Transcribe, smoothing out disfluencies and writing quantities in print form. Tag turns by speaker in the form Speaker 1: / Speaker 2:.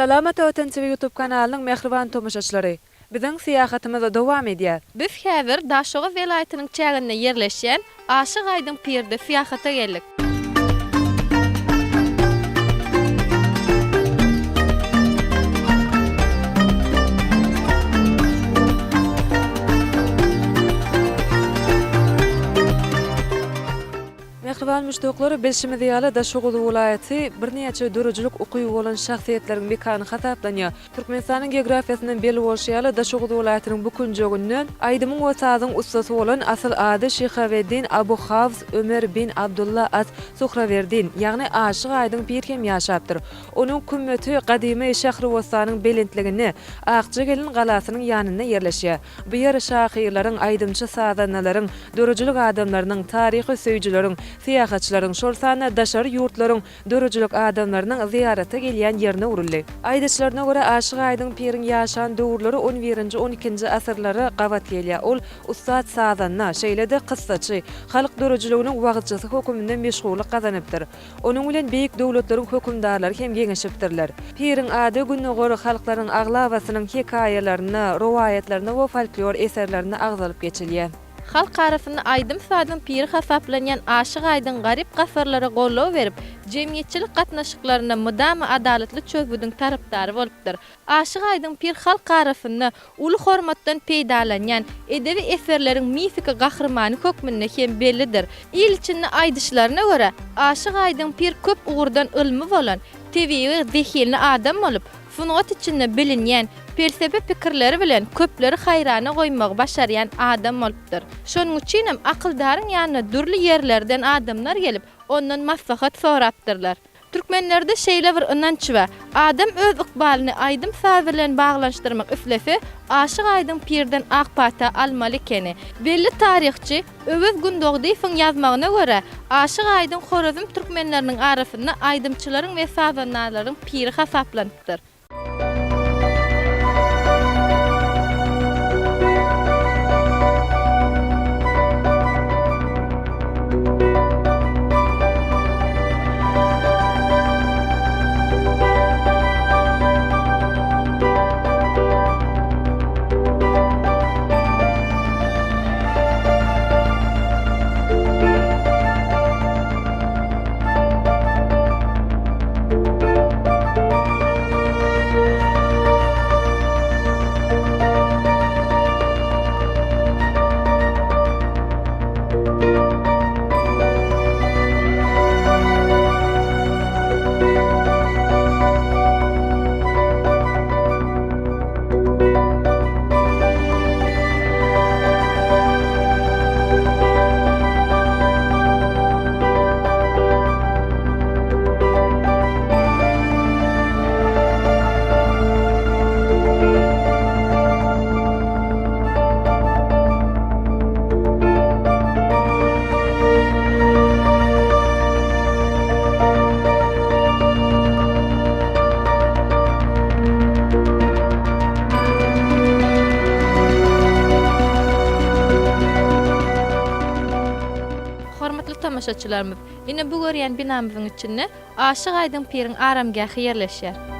Speaker 1: Salamat Ötençi YouTube kanalynyň mehriban tomuşaçylary. Biziň syýahatymyz dowam edýär.
Speaker 2: Biz häzir Daşoga welaýatynyň çäginde ýerleşýän Aşyk Aýdyn Pirde syýahata geldik.
Speaker 1: Mehriban müştokları belşimiz ýaly Daşoga welaýaty bir näçe dörejlik ukyby bolan şahsiýetleriň mekany hataplanýar. Türkmenistanyň geografiýasynyň beli bolşy ýaly Daşoga welaýatynyň bu günjegünden Aýdymyň wasadyň ustasy bolan asyl ady Şehaweddin Abu Hafs Ömer bin Abdullah as-Suhrawerdin, ýagny Aşyk Aýdyn Pir hem ýaşapdyr. Onuň kümmeti gadymy şähri wasanyň belentligini Akçagelin galasynyň ýanynda ýerleşýär. Bu ýer şahyrlaryň, aýdymçy sadanalaryň, dörejlik adamlarynyň, taryhy söýjüleriň, syýahatçylaryň, şolsana daşar ýurtlaryň, dörejlik adamlarynyň ziýarata gelýän ýerine urildi. Aýdyçylaryna görä Aşyk Aýdyn Piriň ýaşan döwürleri 11-12-nji asyrlary gawat gelýär. Ol ustad sadanna, şeýle-de kyssaçy, halyk dörejliginiň wagtjysy höküminde meşgullyk gazanypdyr. Onuň bilen beýik döwletleriň hökümdarlary hem geňeşipdirler. Piriň ady günnägör halklaryň aglawasynyň hekaýalaryna, rowaýatlaryna we folklor eserlerine agzalyp geçilýär.
Speaker 2: Halk tarapyndan Aýdym Sadyň Piri hasaplanýan Aşyk Aýdyn garyp gafarlara gollaw berip, jemgyýetçilik gatnaşyklaryna mydamy adaletli çözbüdüň tarapdary bolupdyr. Aşyk Aýdyn Pir halk tarapyndan uly hormatdan peýdalanýan edebi eserleriň mifika gahrymany hökmünde hem bellidir. İl içinde aýdyşlaryna görä, Aşyk Aýdyn Pir köp ugurdan ilmi bolan, tebiýi zehirli adam bolup, funat içinde bilinýän felsefe pikirleri bilen köpleri hayrana goýmagy başarýan adam bolupdyr. Şonuň üçin hem akyldaryň ýanyna dürli ýerlerden adamlar gelip ondan maslahat sorapdyrlar. Türkmenlerde şeýle bir ynanç we adam öz ykbalyny Aýdym Sady bilen baglanşdyrmak üslefi Aşyk Aýdyn Pirden akpata almaly ekeni. Belli taryhçy Öwes Gündogdyýewiň ýazmagyna görä, Aşyk Aýdyn Horazm türkmenleriniň arasynda aýdymçylaryň we sadanalaryň piri hasaplanýar. Tamaşaçylarymyz, ine bu görýän binamyzyň içinde Aşyk Aýdyn Piriň aramgahy ýerleşýär.